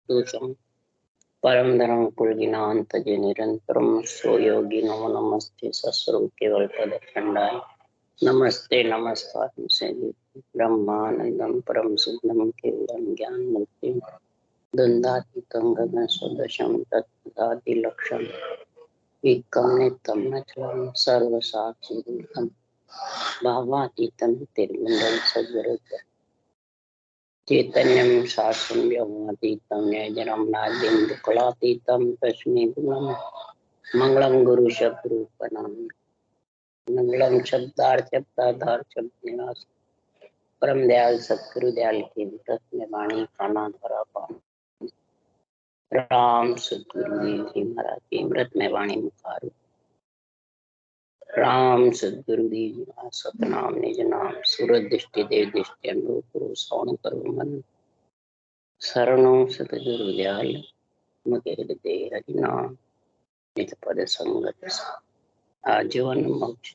दूषम परम धर्म कुलगिनांत जे निरंतरम सो योगी नमो नमस्ते सस्वरूप केवल पद खंडाय नमस्ते नमस्कार से ब्रह्मानंदम परम सिद्धम केवलम ज्ञान मुक्ति द्वंद्वातीतं गगन सदृशं तत्पदादि लक्ष्यम एकम नित्यम नचलम सर्व साक्षी भावातीतं तिर्मंडल सद्गुरुत्व चैतन्यं शास्त्रं व्योमातीतं न्यायजनं नाद्यं दुःखलातीतं तस्मै गुणं मंगलम गुरु शब्दरूपनाम मंगलम शब्दार्थ शब्दनिवास परम दयाल सतगुरु दयाल के व्रत में वाणी खाना धरा पान राम सतगुरु देव जी महाराज के व्रत में वाणी मुखारू राम सतगुरु देव जी महाराज सतनाम निज नाम सूरज दृष्टि देव दृष्टि अनुकूल सौन करो मन शरणों सतगुरु दयाल मगे हृदय हरि नाम निज पद संगत आजीवन मोक्ष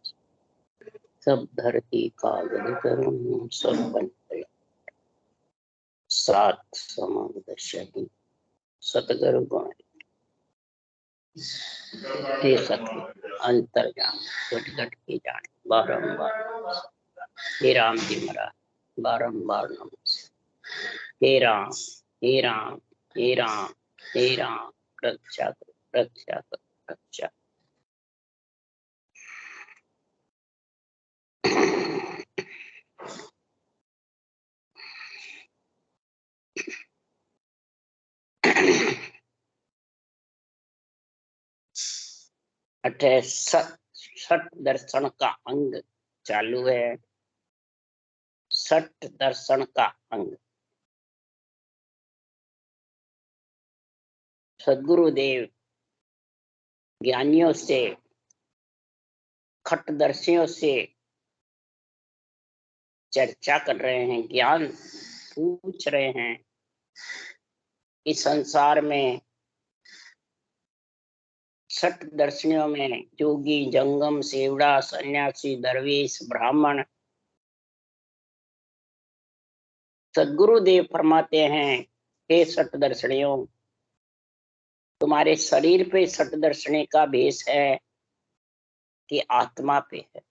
सब धरती कागद करूं सब बन सात समादर्शक सतगुरु गुण हे सतगुरु अंतर्जान घट घट की जान बारंबार हे राम जी महाराज बारंबार नमस्ते हे राम हे राम हे राम हे राम रक्षा करो रक्षा करो रक्षा छठ दर्शन का अंग चालू है। छठ दर्शन का अंग सदगुरुदेव ज्ञानियों से खटदर्शियों से चर्चा कर रहे हैं, ज्ञान पूछ रहे हैं। इस संसार में छठ दर्शनियों में जोगी, जंगम, सेवड़ा, सन्यासी, दरवेश, ब्राह्मण। सदगुरुदेव फरमाते हैं, हे छठ दर्शनियों, तुम्हारे शरीर पे छठ दर्शनी का भेष है कि आत्मा पे है?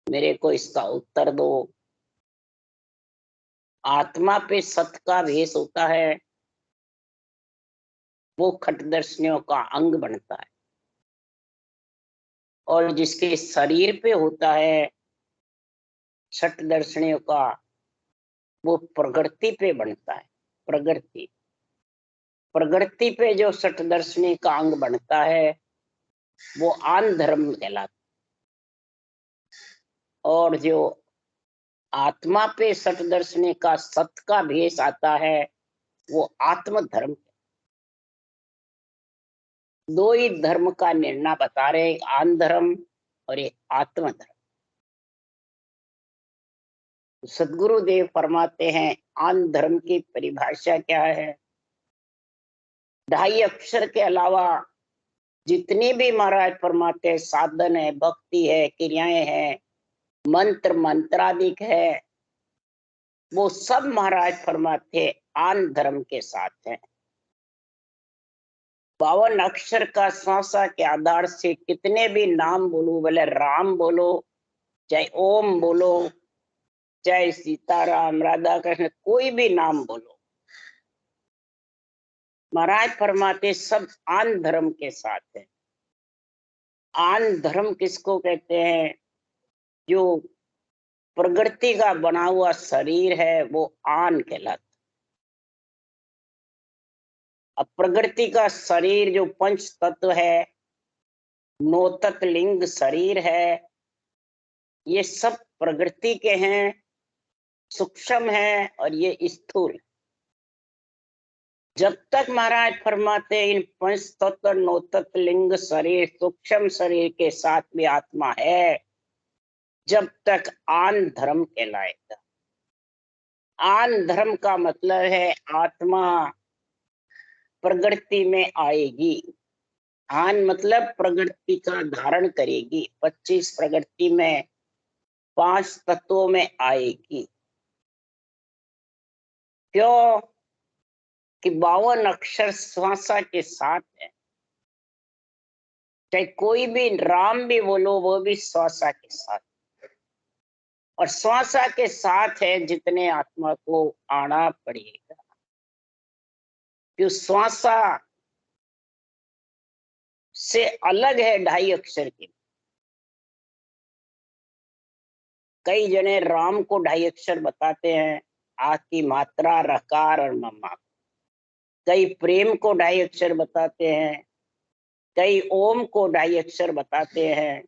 मेरे को इसका उत्तर दो। आत्मा पे सत का भेष होता है, वो खटदर्शनियों का अंग बनता है, और जिसके शरीर पे होता है छठ दर्शनियों का, वो प्रकृति पे बनता है। प्रकृति प्रकृति पे जो छठ दर्शनी का अंग बनता है वो आन धर्म कहलाता है, और जो आत्मा पे छठ दर्शनी का सत का भेष आता है वो आत्म धर्म। दो ही धर्म का निर्णय बता रहे, एक आन धर्म और एक आत्म धर्म। सदगुरुदेव फरमाते हैं, आन धर्म की परिभाषा क्या है? 2.5 अक्षर के अलावा जितनी भी महाराज फरमाते साधन है, भक्ति है, क्रियाएं हैं, मंत्र मंत्रादिक है, वो सब महाराज फरमाते आन धर्म के साथ है। 52 अक्षर का श्वासा के आधार से कितने भी नाम बोलो, बोले राम बोलो, चाहे ओम बोलो, चाहे सीताराम, राधा कृष्ण, कोई भी नाम बोलो, महाराज फरमाते सब आन धर्म के साथ है। आन धर्म किसको कहते हैं? जो प्रकृति का बना हुआ शरीर है वो आन कहलाता। अब प्रकृति का शरीर जो पंच तत्व है, 9 तत्व लिंग शरीर है, ये सब प्रकृति के हैं, सूक्ष्म है और ये स्थूल। जब तक महाराज फरमाते इन पंच तत्व 9 तत्व लिंग शरीर सूक्ष्म शरीर के साथ भी आत्मा है, जब तक आन धर्म कहलाएगा। आन धर्म का मतलब है आत्मा प्रकृति में आएगी। आन मतलब प्रकृति का धारण करेगी, 25 प्रकृति में 5 तत्वों में आएगी। क्यों? कि 52 अक्षर श्वासा के साथ है। चाहे कोई भी राम भी बोलो, वो भी श्वासा के साथ, और श्वासा के साथ है जितने आत्मा को आना पड़ेगा। क्यों श्वासा से अलग है 2.5 अक्षर की। कई जने राम को 2.5 अक्षर बताते हैं, आ की मात्रा, रकार और मम्मा। कई प्रेम को 2.5 अक्षर बताते हैं, कई ओम को 2.5 अक्षर बताते हैं।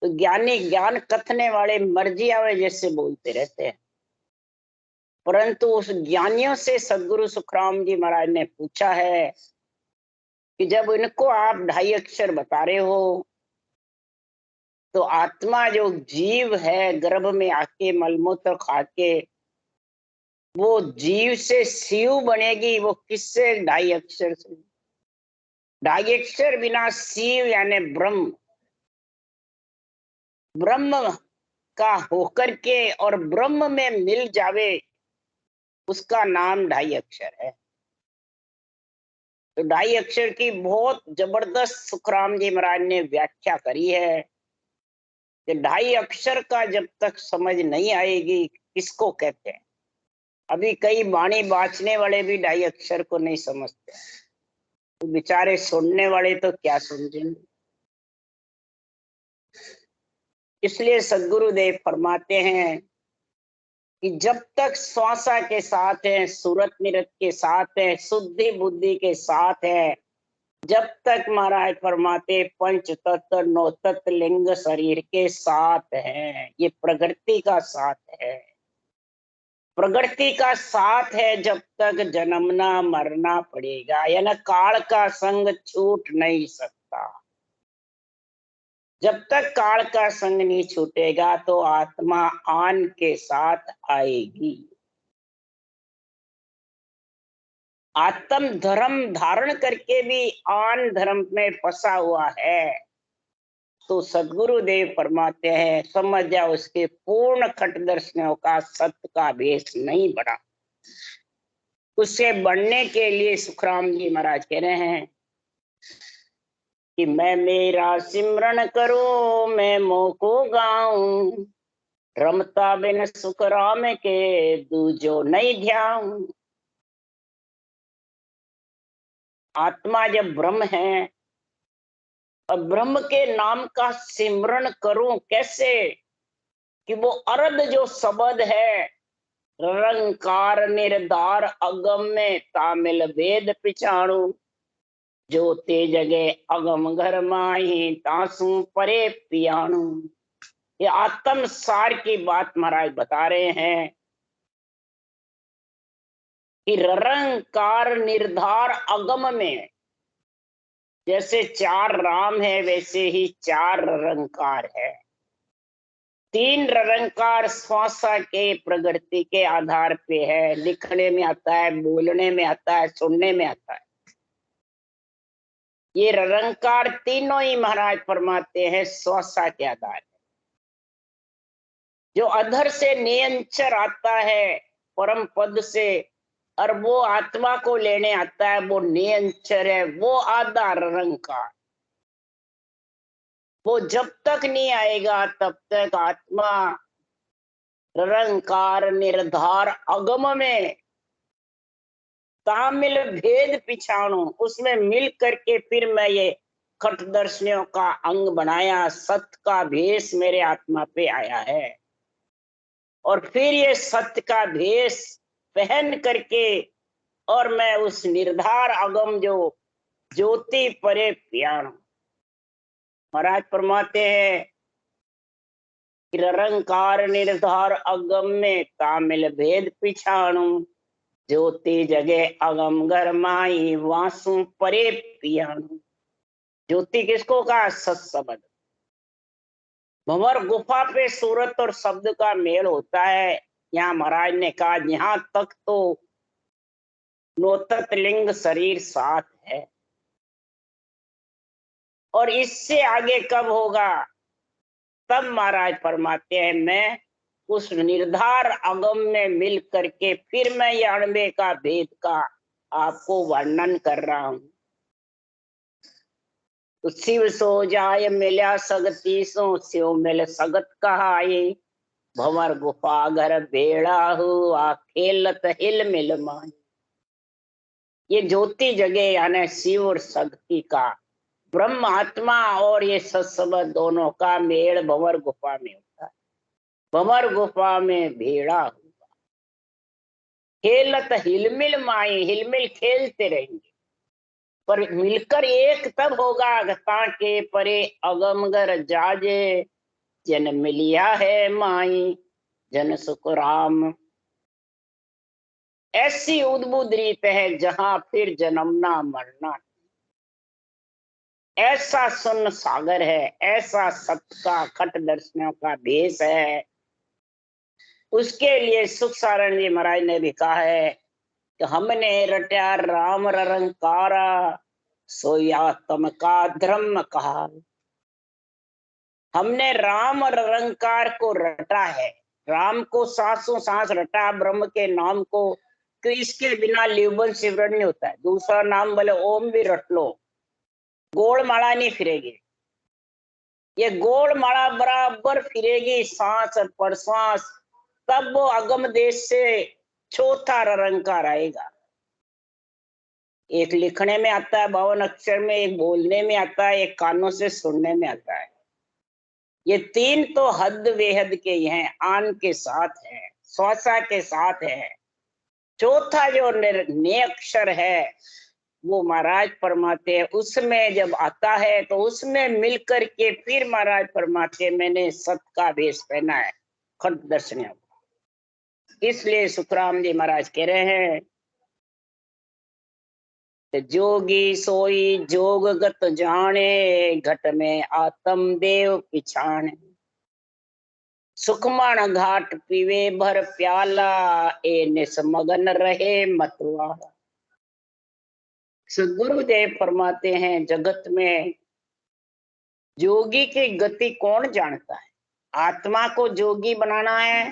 तो ज्ञानी ज्ञान कथने वाले मर्जी आवे जैसे बोलते रहते हैं। परंतु उस ज्ञानियों से सदगुरु सुखराम जी महाराज ने पूछा है कि जब इनको आप 2.5 अक्षर बता रहे हो, तो आत्मा जो जीव है गर्भ में आके मलमूत्र खा के वो जीव से शिव बनेगी, वो किससे? 2.5 अक्षर से। 2.5 अक्षर बिना शिव यानी ब्रह्म, ब्रह्म का होकर के और ब्रह्म में मिल जावे, उसका नाम 2.5 अक्षर है। तो 2.5 अक्षर की बहुत जबरदस्त सुखराम जी महाराज ने व्याख्या करी है कि 2.5 अक्षर का जब तक समझ नहीं आएगी किसको कहते हैं। अभी कई वाणी बाँचने वाले भी 2.5 अक्षर को नहीं समझते, तो बेचारे सुनने वाले तो क्या समझेंगे। इसलिए सदगुरुदेव फरमाते हैं कि जब तक श्वासा के साथ है, सूरत निरत के साथ है, शुद्धि बुद्धि के साथ है, जब तक महाराज फरमाते पंच तत्व 9 तत्व लिंग शरीर के साथ है, ये प्रकृति का साथ है। प्रकृति का साथ है जब तक जन्मना मरना पड़ेगा, यानी काल का संग छूट नहीं सकता। जब तक काल का संग नहीं छूटेगा तो आत्मा आन के साथ आएगी। आत्म धर्म धारण करके भी आन धर्म में फंसा हुआ है, तो सदगुरुदेव फरमाते हैं समझ जाओ उसके पूर्ण खटदर्शियों का सत्य का भेष नहीं बढ़ा। उससे बढ़ने के लिए सुखराम जी महाराज कह रहे हैं कि मैं मेरा सिमरन करूं, मैं मोको गाऊं, रमता बिन सुखराम के दूजो नहीं ध्यान। आत्मा जब ब्रह्म है और ब्रह्म के नाम का सिमरन करूं, कैसे? कि वो अर्ध जो शब्द है, रंकार निर्धार अगम में तामिल वेद पिछाणु, जो ते जगे अगम घर माही तासू परे पियाणु। ये आत्म सार की बात महाराज बता रहे हैं कि रंकार निर्धार अगम में, जैसे 4 राम है वैसे ही 4 रंकार है। 3 रंकार श्वासा के प्रकृति के आधार पे है, लिखने में आता है, बोलने में आता है, सुनने में आता है। ये रंकार तीनों ही महाराज फरमाते हैं श्वासा के आधार। जो अधर से नियंचर आता है परम पद से, और वो आत्मा को लेने आता है, वो नियंचर है, वो आधा रंकार। वो जब तक नहीं आएगा तब तक आत्मा रंकार निर्धार अगम में तामिल भेद पिछाणु, उसमें मिल करके फिर मैं ये खटदर्शियों का अंग बनाया, सत्य का भेष मेरे आत्मा पे आया है। और फिर ये सत्य का भेष पहन करके और मैं उस निर्धार अगम जो ज्योति परे पियाणु। महाराज फरमाते हैं रंकार निर्धार अगम में तामिल भेद पिछाणु, ज्योति जगे अगम गरमाई वासु परे पियाणु। ज्योति किसको कहा? सत्सबद। भंवर गुफा पे सूरत और शब्द का मेल होता है। यहाँ महाराज ने कहा यहाँ तक तो 9 तत्व लिंग शरीर साथ है, और इससे आगे कब होगा? तब महाराज फरमाते हैं मैं उस निर्धार अगम में मिल करके फिर मैं ये अणबे का भेद का आपको वर्णन कर रहा हूं। तो शिव सो जाय मिल्या सगती सो शिव मिल सगत कहाए, भंवर गुफा घर बेड़ा हुआ खेलत हिल मिल मान। ये ज्योति जगे यानी शिव और शक्ति का, ब्रह्म आत्मा और ये सत्संग दोनों का मेल भंवर गुफा में होता है। भंवर गुफा में भेड़ा हुआ खेलत हिलमिल माई, हिलमिल खेलते रहेंगे पर मिलकर एक तब होगा के परे अगमगर जाजे, जन मिलिया है माई जन सुख राम। ऐसी उद्बुद्ध रीत है जहां फिर जन्मना मरना, ऐसा सुन्न सागर है, ऐसा सत्य का खट दर्शनों का भेष है। उसके लिए सुख सारण जी महाराज ने भी कहा है कि हमने रट्या राम रंकारा, सोया तम का धर्म कहा। हमने राम रंकार को रटा है, राम को सांसों सांस रटा, ब्रह्म के नाम को, कि इसके बिना लिवबन सिमरन नहीं होता है। दूसरा नाम बोले ओम भी रट लो, गोल माला नहीं फिरेगी। ये गोल माला बराबर फिरेगी सांस पर सांस, तब वो अगम देश से चौथा रंकार आएगा। एक लिखने में आता है 52 अक्षर में, एक बोलने में आता है, एक कानों से सुनने में आता है। ये तीन तो हद बेहद के ही हैं, आन के साथ है, श्वासा के साथ है। चौथा जो ने अक्षर है वो महाराज फरमाते हैं, उसमें जब आता है तो उसमें मिलकर के फिर महाराज फरमाते मैंने सत का भेष पहना है, खट दर्शन। इसलिए सुखराम जी महाराज कह रहे हैं, जोगी सोई जोगगत जाने, घट में आत्म देव पिछाने। सुखमण घाट पीवे भर प्याला, ए निसमगन रहे मतवाला। सदगुरुदेव फरमाते हैं जगत में जोगी की गति कौन जानता है। आत्मा को जोगी बनाना है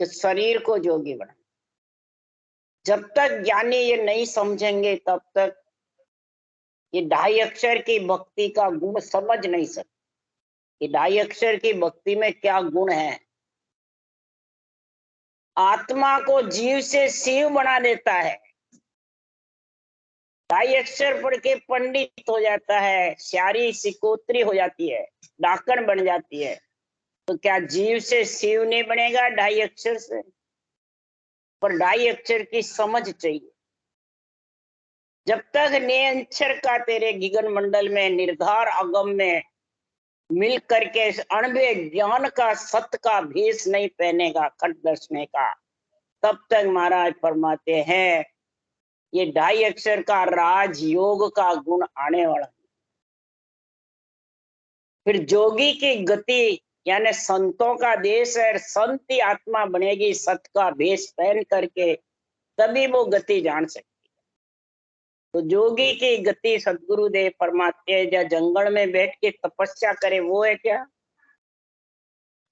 कि शरीर को जोगी बनाना। जब तक ज्ञानी ये नहीं समझेंगे तब तक ये ढाई अक्षर की भक्ति का गुण समझ नहीं सकते कि ढाई अक्षर की भक्ति में क्या गुण है। आत्मा को जीव से शिव बना देता है। ढाई अक्षर पढ़ के पंडित हो जाता है, श्यारी सिकोत्री हो जाती है, डाकण बन जाती है। तो क्या जीव से शिव नहीं बनेगा ढाई अक्षर से? पर ढाई अक्षर की समझ चाहिए। जब तक निरंतर का तेरे गगन मंडल में निर्धार अगम में मिल करके अणबे ज्ञान का सत्य का भेष नहीं पहनेगा खट दर्शने का, तब तक महाराज फरमाते हैं ये ढाई अक्षर का राज योग का गुण आने वाला। फिर जोगी की गति यानी संतों का देश है, संत आत्मा बनेगी सत्य का भेष पहन करके, तभी वो गति जान सकती। तो जोगी की गति सदगुरुदेव फरमाते हैं या जंगल में बैठ के तपस्या करे वो है क्या?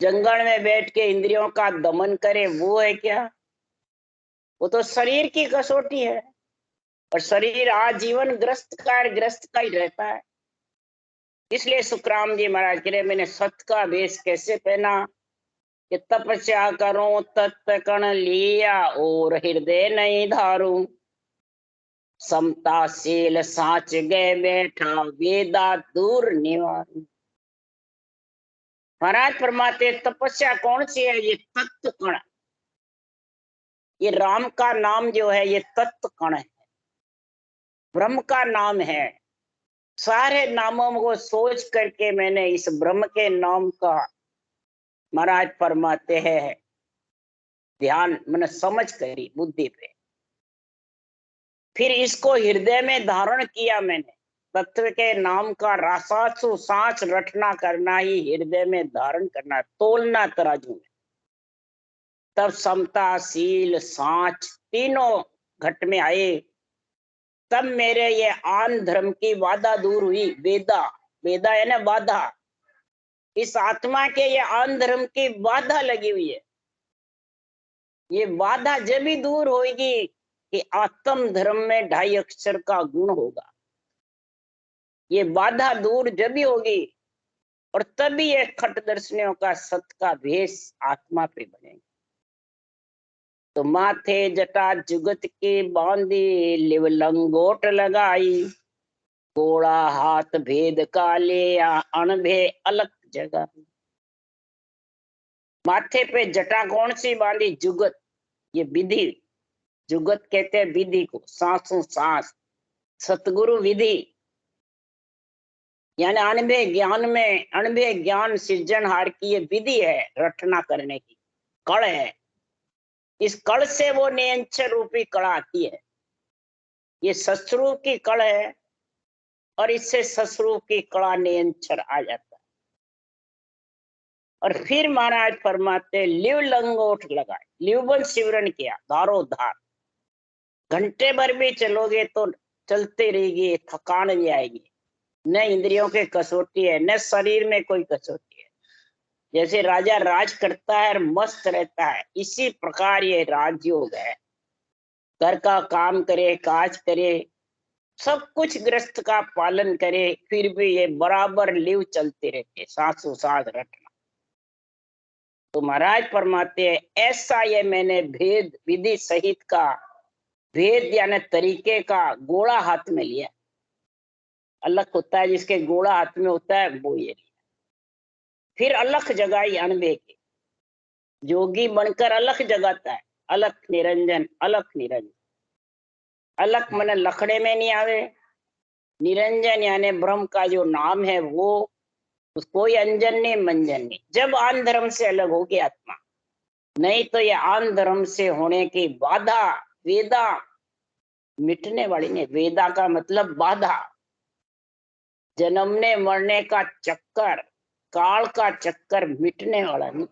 जंगल में बैठ के इंद्रियों का दमन करे वो है क्या? वो तो शरीर की कसौटी है, और शरीर आजीवन ग्रस्त का ही रहता है। इसलिए सुखराम जी महाराज कह रहे मैंने सत्य का भेष कैसे पहना कि तपस्या करूं तत्व कण लिया और हृदय नहीं धारूं, समताशील साच गए बैठा वेदा दूर निवार। महाराज फरमाते तपस्या कौन सी है? ये तत्व कण, ये राम का नाम जो है ये तत्व कण है, ब्रह्म का नाम है। सारे नामों को सोच करके मैंने इस ब्रह्म के नाम का महाराज फरमाते हैं ध्यान मैंने समझ करी बुद्धि पे, फिर इसको हृदय में धारण किया मैंने। तत्व के नाम का रासासु सांच रटना करना ही हृदय में धारण करना, तोलना तराजू में। तब समता शील सांच तीनों घट में आए, तब मेरे ये आन धर्म की बाधा दूर हुई। वेदा, वेदा है ना बाधा, इस आत्मा के ये आन धर्म की बाधा लगी हुई है। ये बाधा जब भी दूर होगी कि आत्म धर्म में 2.5 अक्षर का गुण होगा। ये बाधा दूर जब भी होगी और तभी ये खट दर्शनियों का सत का भेष आत्मा पे बनेगा। तो माथे जटा जुगत के बांधी, लिव लंगोट लगाई, गोड़ा हाथ भेद काले, अणभे अलग जगह। माथे पे जटा कौन सी बांधी? जुगत, ये विधि। जुगत कहते हैं विधि को, सांसों सांस। सतगुरु विधि यानी अणभे ज्ञान में, अणभे ज्ञान सृजनहार की ये विधि है, रटना करने की कड़ है। इस कड़ से वो नियंचर रूपी कड़ा आती है। ये ससुरू की कड़ है और इससे ससुरू की कड़ा नियंचर आ जाता है। और फिर महाराज फरमाते लिव लंगोट लगाए, लिवबन सिमरन किया, धारो धार। घंटे भर भी चलोगे तो चलते रहेगी, थकान नहीं आएगी। न इंद्रियों के कसौटी है, न शरीर में कोई कसौटी है। जैसे राजा राज करता है और मस्त रहता है, इसी प्रकार ये राजयोग है। घर का काम करे, काज करे, सब कुछ ग्रस्त का पालन करे, फिर भी ये बराबर लिव चलते रहते, सांसों सांस रटना। तो महाराज फरमाते हैं ऐसा ये मैंने भेद विधि सहित का, भेद यानी तरीके का गोला हाथ में लिया। अलग होता है जिसके गोला हाथ में होता है वो ये लिया। फिर अलख जगाई अनबे के, जोगी बनकर अलख जगाता है। अलख निरंजन, अलख निरंजन। अलख मन लखड़े में नहीं आवे, निरंजन यानी ब्रह्म का जो नाम है वो, कोई अंजन नहीं मंजन नहीं। जब आन धर्म से अलग होगी आत्मा, नहीं तो ये आन धर्म से होने की बाधा वेदा मिटने वाली नहीं। वेदा का मतलब बाधा, जन्मने मरने का चक्कर, काल का चक्कर मिटने वाला नहीं।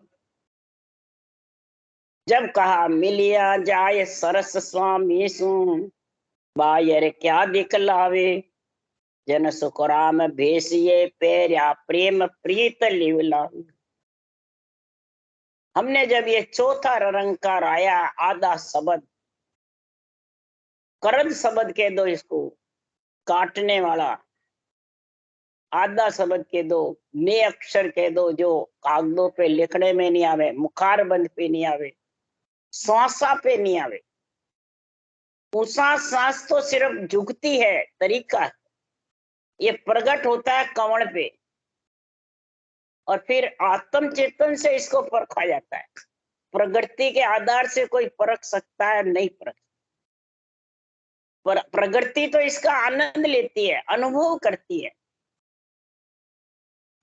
जब कहा मिलिया जाए सरस स्वामी सु, बायर क्या दिखलावे, जन सुख राम भेसिए पेरा प्रेम प्रीत लिवला। हमने जब ये चौथा रंकार आया, आधा शब्द, करद शब्द कह दो इसको, काटने वाला, आधा शब्द कह दो, ने अक्षर कह दो जो कागजों पे लिखने में नहीं आवे, मुखार बंद पे नहीं आवे, श्वासा पे नहीं आवे। ऊंचा सांस तो सिर्फ झुकती है, तरीका है। ये प्रकट होता है कवण पे और फिर आत्म चेतन से इसको परखा जाता है। प्रगति के आधार से कोई परख सकता है? नहीं परख। पर प्रगति तो इसका आनंद लेती है, अनुभव करती है,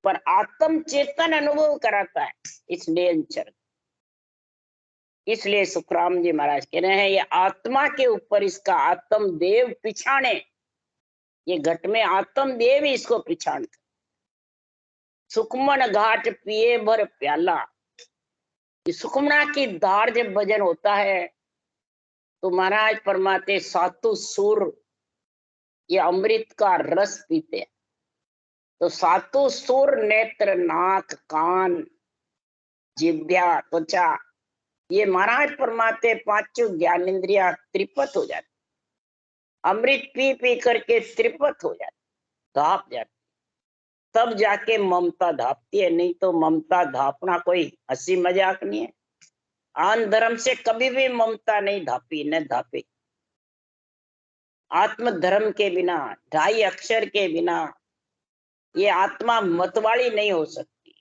पर आत्म चेतन अनुभव कराता है इस नियंचर। इसलिए सुखराम जी महाराज कह रहे हैं ये आत्मा के ऊपर इसका आत्म देव पिछाने, ये घट में आत्म देव ही इसको पिछाड़ता। सुखमन घाट पिए भर प्याला, सुखमना की धार जब भजन होता है तो महाराज फरमाते सातु सुर ये अमृत का रस पीते हैं। तो सातु सुर नेत्र नाक कान जिह्वा त्वचा, ये महाराज फरमाते पांचों ज्ञानेंद्रिया त्रिपत हो जाती, अमृत पी पी करके त्रिपत हो जाती, धाप जाती, तब जाके ममता धापती है। नहीं तो ममता धापना कोई हंसी मजाक नहीं है। आन धर्म से कभी भी ममता नहीं धापी, न धापी। आत्म धर्म के बिना, 2.5 अक्षर के बिना ये आत्मा मतवाली नहीं हो सकती,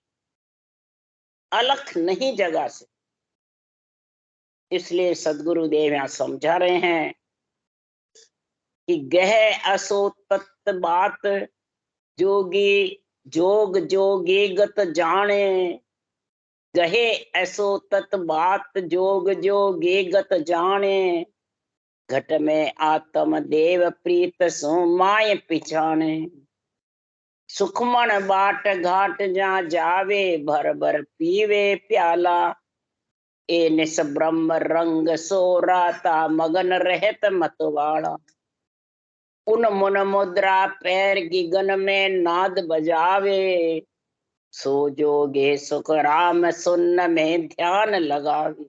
अलख नहीं जगा सकती। इसलिए सदगुरु देव यहाँ समझा रहे हैं कि गह असो तत्त बात, जोगी जोग जोगी गत जाने, गहे ऐसो तत् बात जोग जोगी गत जाने, घट में आत्म देव प्रीत सो माय पिछाने, सुखमन बाट घाट जा जावे, भर भर पीवे प्याला, ए निस ब्रह्म रंग सो राता, मगन रहत मतवाड़ा, उन मुन मुद्रा पैर गिगन में नाद बजावे, सो जोगे सुख राम सुन्न में ध्यान लगावे।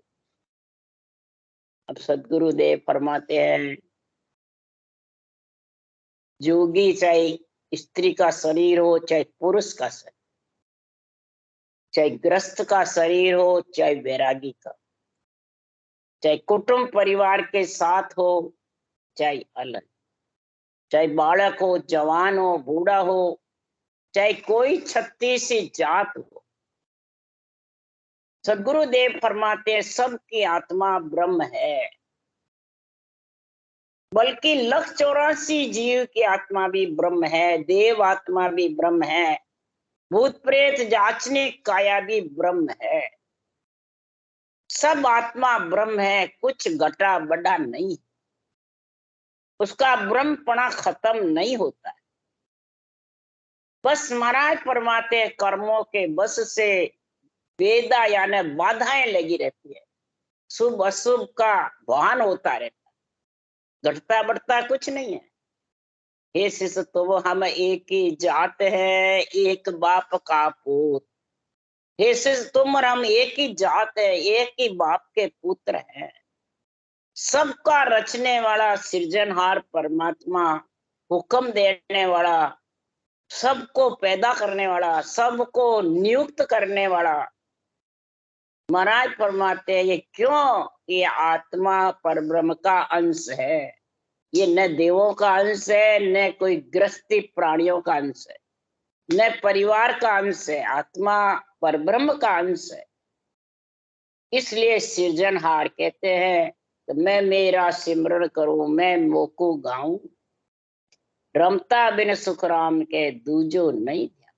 अब सदगुरुदेव फरमाते हैं, जोगी चाहे स्त्री का शरीर हो चाहे पुरुष का शरीर, चाहे ग्रस्त का शरीर हो चाहे वैरागी का, चाहे कुटुंब परिवार के साथ हो चाहे अलग, चाहे बालक हो जवान हो बूढ़ा हो, चाहे कोई छत्तीसी जात हो, सदगुरुदेव फरमाते हैं सबकी आत्मा ब्रह्म है। बल्कि 1,84 जीव की आत्मा भी ब्रह्म है, देव आत्मा भी ब्रह्म है, भूत प्रेत जाचने काया भी ब्रह्म है। सब आत्मा ब्रह्म है, कुछ घटा बड़ा नहीं, उसका ब्रह्मपना खत्म नहीं होता है। बस महाराज फरमाते कर्मों के बस से वेदा यानी बाधाएं लगी रहती है, शुभ अशुभ का वाहन होता रहता है, घटता बढ़ता कुछ नहीं है। हे शिष्य तो हम एक ही जात है, एक बाप का पूत। हे शिष्य तुम और हम एक ही जात है, एक ही बाप के पुत्र हैं। सबका रचने वाला सृजनहार परमात्मा, हुक्म देने वाला, सबको पैदा करने वाला, सबको नियुक्त करने वाला महाराज फरमाते हैं, ये क्यों? ये आत्मा परब्रह्म का अंश है, ये न देवों का अंश है, न कोई गृहस्थी प्राणियों का अंश है, न परिवार का अंश है, आत्मा परब्रह्म का अंश है। इसलिए सृजनहार कहते हैं तो मैं मेरा सिमरण करूं, मैं मोकू गाऊं, रमता बिन सुखराम के दूजो नहीं ध्यान,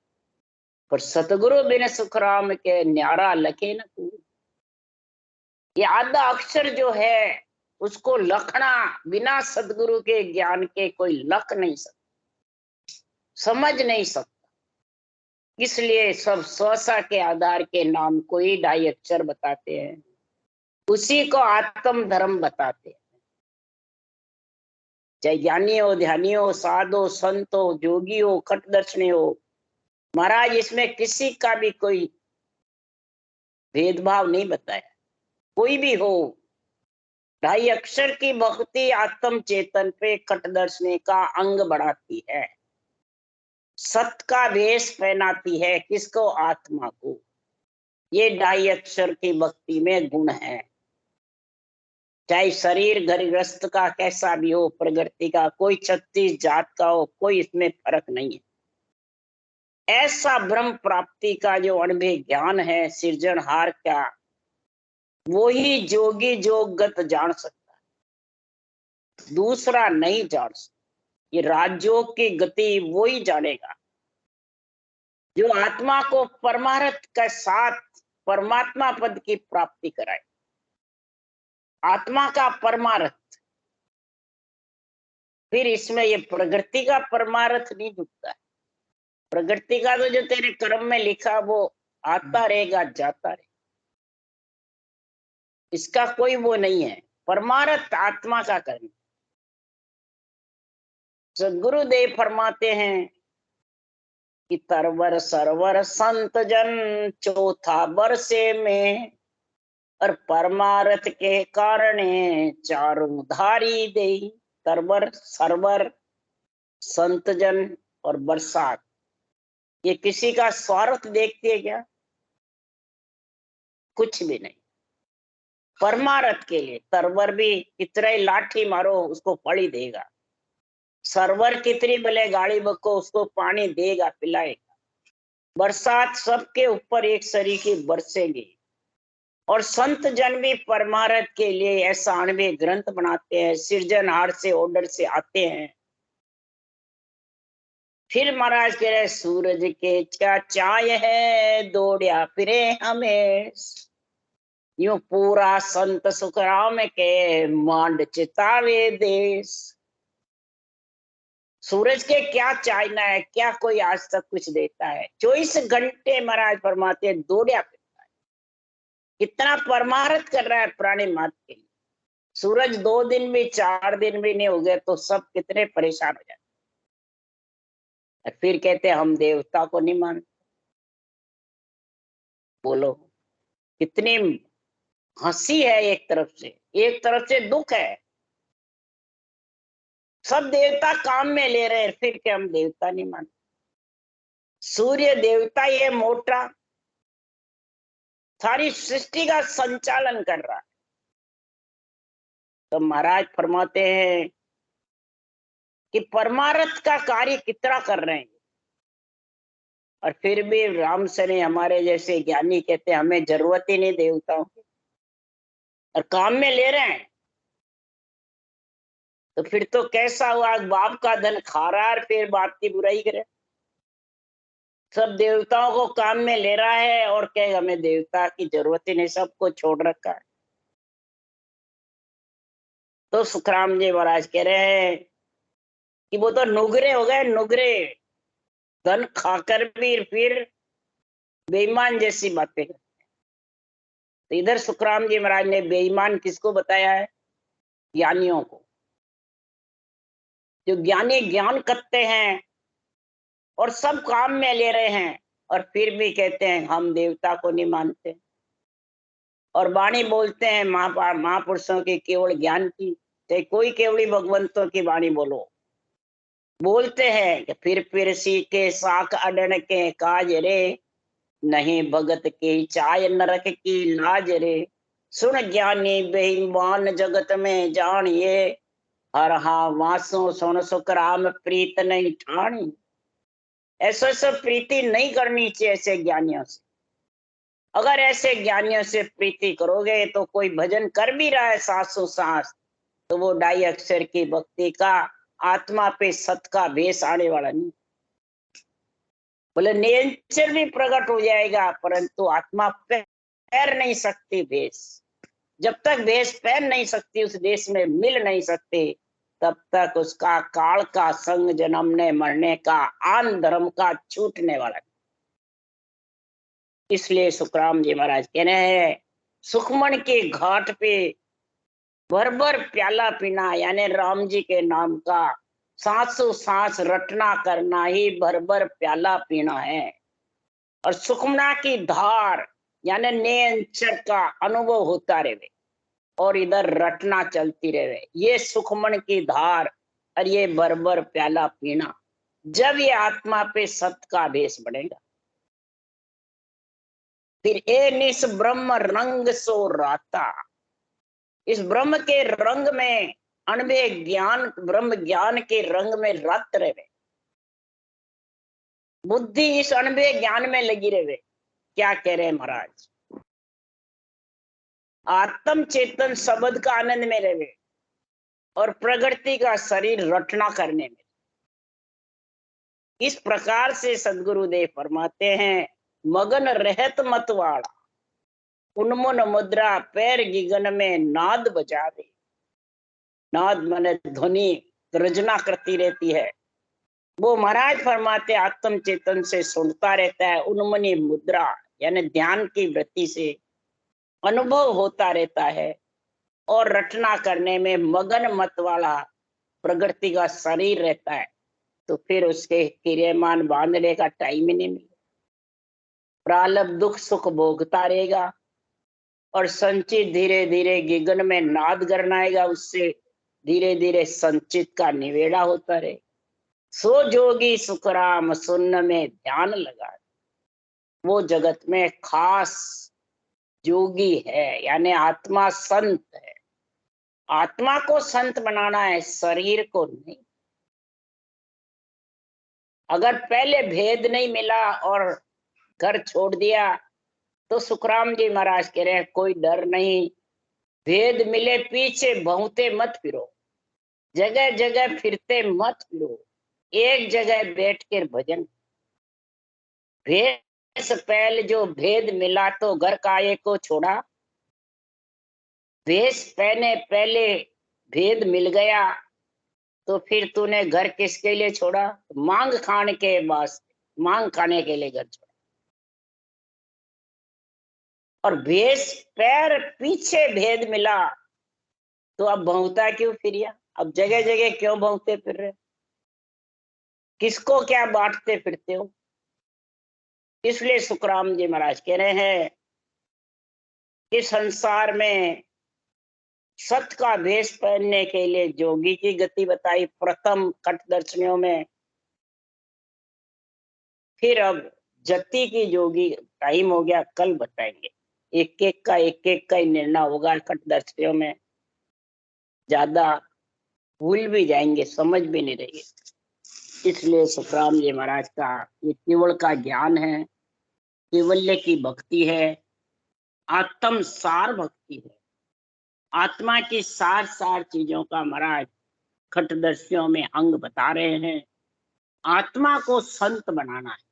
पर सतगुरु बिन सुखराम के न्यारा लखे न तू। ये आधा अक्षर जो है उसको लखना बिना सदगुरु के ज्ञान के कोई लख नहीं सकता, समझ नहीं सकता। इसलिए सब स्वसा के आधार के नाम को ही 2.5 अक्षर बताते हैं, उसी को आत्म धर्म बताते हैं। चाहे ज्ञानी हो, ध्यानी हो, साध हो, संत हो, जोगी हो, खटदर्शनी हो, महाराज इसमें किसी का भी कोई भेदभाव नहीं बताया। कोई भी हो, 2.5 अक्षर की भक्ति आत्म चेतन पे खटदर्शनी का अंग बढ़ाती है, सत का वेश पहनाती है। किसको? आत्मा को। ये 2.5 अक्षर की भक्ति में गुण है। चाहे शरीर घरग्रस्त का कैसा भी हो, प्रकृति का, कोई 36 जात का हो, कोई इसमें फर्क नहीं है। ऐसा ब्रह्म प्राप्ति का जो अनुभव ज्ञान है सृजनहार का, वो ही जोगी जोगत जान सकता है, दूसरा नहीं जान सकता। ये राजयोग की गति वो ही जानेगा जो आत्मा को परमार्थ के साथ परमात्मा पद की प्राप्ति कराए। आत्मा का परमार्थ, फिर इसमें ये प्रकृति का परमार्थ नहीं जुटता है। प्रकृति का तो जो तेरे कर्म में लिखा वो आता रहेगा जाता रहेगा, इसका कोई वो नहीं है। परमार्थ आत्मा का कर्म। सदगुरुदेव फरमाते हैं कि तरवर सरवर संत जन चौथा बरसे में, और परमार्थ के कारण चारों धारी दे। तरवर सरवर संत जन और बरसात, ये किसी का स्वार्थ देखती है क्या? कुछ भी नहीं। परमार्थ के लिए तरवर भी कितना ही लाठी मारो उसको पड़ी देगा, सरवर कितनी भले गाड़ी बको उसको पानी देगा पिलाएगा। बरसात सबके ऊपर एक सरीकी बरसेगी। और संत जन भी परमार्थ के लिए ऐसा अणवे ग्रंथ बनाते हैं, सृजनहार से ऑर्डर से आते हैं। फिर महाराज कह रहे सूरज के क्या चाय है, दौड़िया फिरे हमें। यूं पूरा संत सुखराम के मांड चितावे देश। सूरज के क्या चाहना है, क्या कोई आज तक कुछ देता है? 24 घंटे महाराज फरमाते हैं दौड़िया फिरता है। कितना परमार्थ कर रहा है प्राणी मात्र के लिए। सूरज 2 दिन भी 4 दिन भी नहीं हो गए तो सब कितने परेशान हो जाते। फिर कहते हम देवता को नहीं मानते। बोलो कितनी हंसी है एक तरफ से दुख है। सब देवता काम में ले रहे हैं, फिर क्या हम देवता नहीं मानते? सूर्य देवता ये मोटा सारी सृष्टि का संचालन कर रहा है। तो महाराज फरमाते हैं कि परमार्थ का कार्य कितना कर रहे हैं, और फिर भी राम सने हमारे जैसे ज्ञानी कहते हैं हमें जरूरत ही नहीं देवताओं की, और काम में ले रहे हैं। तो फिर तो कैसा हुआ, बाप का धन खा रहा है, फिर बाप की बुराई करे। सब देवताओं को काम में ले रहा है और कहे हमें देवता की जरूरत ही नहीं, सबको छोड़ रखा है। तो सुखराम जी महाराज कह रहे हैं कि वो तो नुगरे हो गए, नुगरे, धन खाकर भी फिर बेईमान जैसी बातें करते। तो इधर सुखराम जी महाराज ने बेईमान किसको बताया है? ज्ञानियों को। जो ज्ञानी ज्ञान करते हैं और सब काम में ले रहे हैं, और फिर भी कहते हैं हम देवता को नहीं मानते, और वाणी बोलते हैं महापुरुषों की केवल ज्ञान की, चाहे कोई केवली भगवंतों की वाणी बोलो। बोलते हैं कि फिर सीखे साख अडन के काज रे, नहीं भगत की चाय नरक की लाज रे। सुन ज्ञानी बेईमान जगत में जानिए, हर हा वासो सुन सुख राम प्रीत नहीं ठानी। ऐसे सब प्रीति नहीं करनी चाहिए ऐसे ज्ञानियों से। अगर ऐसे ज्ञानियों से प्रीति करोगे तो कोई भजन कर भी रहा है सांसों सांस, तो वो ढाई अक्षर की भक्ति का आत्मा पे सत का भेष आने वाला नहीं। बोले नेचर भी प्रकट हो जाएगा, परंतु आत्मा पैर नहीं सकती भेष। जब तक भेष पहन नहीं सकती, उस देश में मिल नहीं सकते, तब तक उसका काल का संग जन्मने मरने का आन धर्म का छूटने वाला। इसलिए सुखराम जी महाराज कह रहे हैं सुखमन के घाट पे भर भर प्याला पीना, यानी राम जी के नाम का सांसों सांस रटना करना ही भर भर प्याला पीना है। और सुखमना की धार यानी नेचर का अनुभव होता रहे, और इधर रटना चलती रहे, ये सुखमन की धार और ये भर भर प्याला पीना। जब ये आत्मा पे सत का भेष बढ़ेगा, फिर ए निस ब्रह्म रंग सो राता। इस ब्रह्म के रंग में अनबे ज्ञान, ब्रह्म ज्ञान के रंग में रत रहे, बुद्धि इस अनबे ज्ञान में लगी रहे। क्या कह रहे हैं महाराज? आत्म चेतन शब्द का आनंद में रहे और प्रकृति का शरीर रटना करने में। इस प्रकार से सदगुरुदेव फरमाते हैं मगन रहत मतवाड़ा, उन्मुन मुद्रा पैर गिगन में नाद बजावे। नाद माने ध्वनि रचना करती रहती है। वो महाराज फरमाते आत्म चेतन से सुनता रहता है, उन्मनी मुद्रा यानी ध्यान की वृत्ति से अनुभव होता रहता है, और रचना करने में मगन मत वाला प्रकृति का शरीर रहता है। तो फिर उसके क्रियमान बांधने का टाइम ही नहीं मिलेगा। प्रारब्ध दुख सुख भोगता रहेगा, और संचित धीरे धीरे गिगन में नाद गरनाएगा, उससे धीरे धीरे संचित का निवेड़ा होता रहे। सो जोगी सुखराम सुन्न में ध्यान लगा। वो जगत में खास जोगी है, यानी आत्मा संत है। आत्मा को संत बनाना है, शरीर को नहीं। अगर पहले भेद नहीं मिला और घर छोड़ दिया, तो सुखराम जी महाराज कह रहे हैं कोई डर नहीं, भेद मिले पीछे बहुते मत फिरो, जगह जगह फिरते मत फिरो, एक जगह बैठ कर भजन। भेद से पहले जो भेद मिला तो घर काये को छोड़ा, भेष पहने पहले भेद मिल गया तो फिर तूने घर किसके लिए छोड़ा? मांग खाने के वास्ते, मांग खाने के लिए घर छोड़ा। और भेष पैर पीछे भेद मिला तो अब भौंकता क्यों फिरिया? अब जगह जगह क्यों भौंकते फिर रहे? किसको क्या बांटते फिरते हो? इसलिए सुखराम जी महाराज कह रहे हैं इस संसार में सत का वेश पहनने के लिए जोगी की गति बताई प्रथम कटदर्शनियों में। फिर अब जति की जोगी टाइम हो गया, कल बताएंगे। एक एक का ही निर्णय होगा। कटदर्शनियों में ज्यादा भूल भी जाएंगे, समझ भी नहीं रहेगी। इसलिए सुखराम जी महाराज का ये केवल का ज्ञान है, केवल्य की भक्ति है, आत्म सार भक्ति है। आत्मा की सार सार चीजों का महाराज खटदर्शियों में अंग बता रहे हैं। आत्मा को संत बनाना है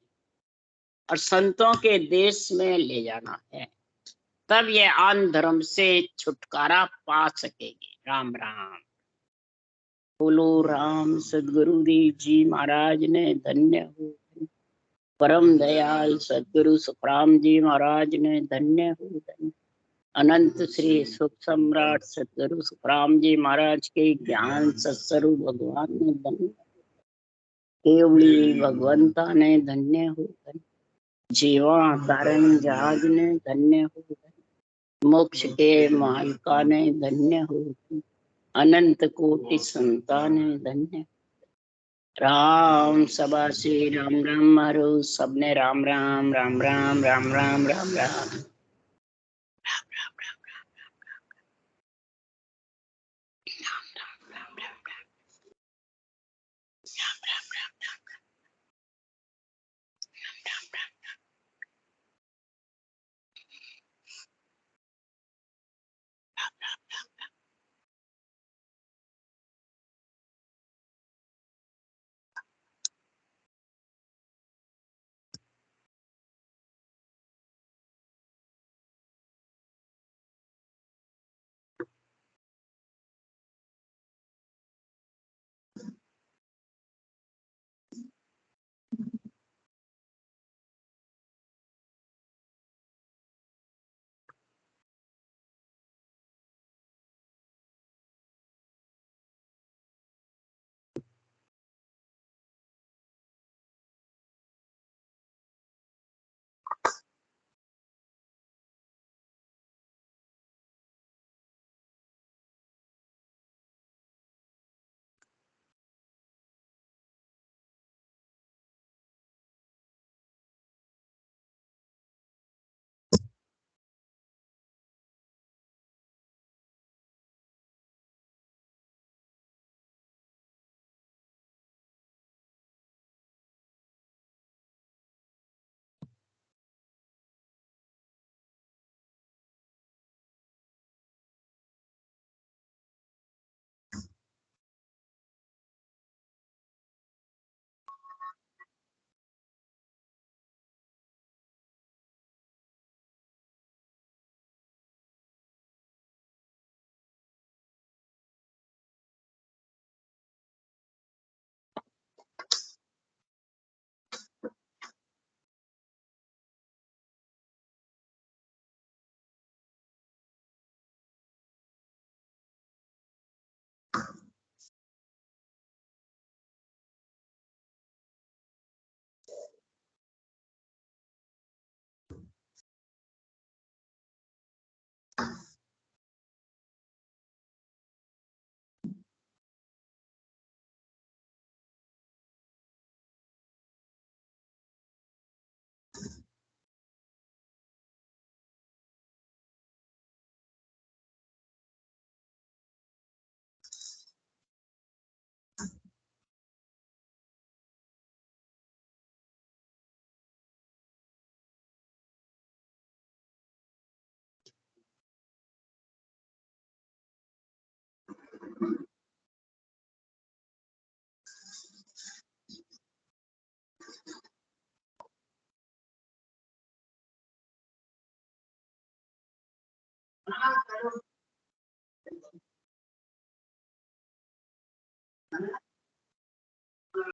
और संतों के देश में ले जाना है, तब ये आन धर्म से छुटकारा पा सकेगी। राम राम बोलो। राम सदगुरुदेव जी महाराज ने धन्य हो। परम दयाल सदगुरु सुखराम जी महाराज ने धन्य हो। धन्य अनंत श्री सुख सम्राट सदगुरु सुखराम जी महाराज के ज्ञान सत्स्वरूप भगवान ने धन्य। केवली भगवंता ने धन्य हो। धन्य जीवा कारण जहाज ने धन्य हो। धन्य मोक्ष के मालिका ने धन्य हो। धन्य अनंत कोटि संतान ने धन्य। राम सबा श्री राम राम हरो सबने राम राम राम राम राम राम राम राम।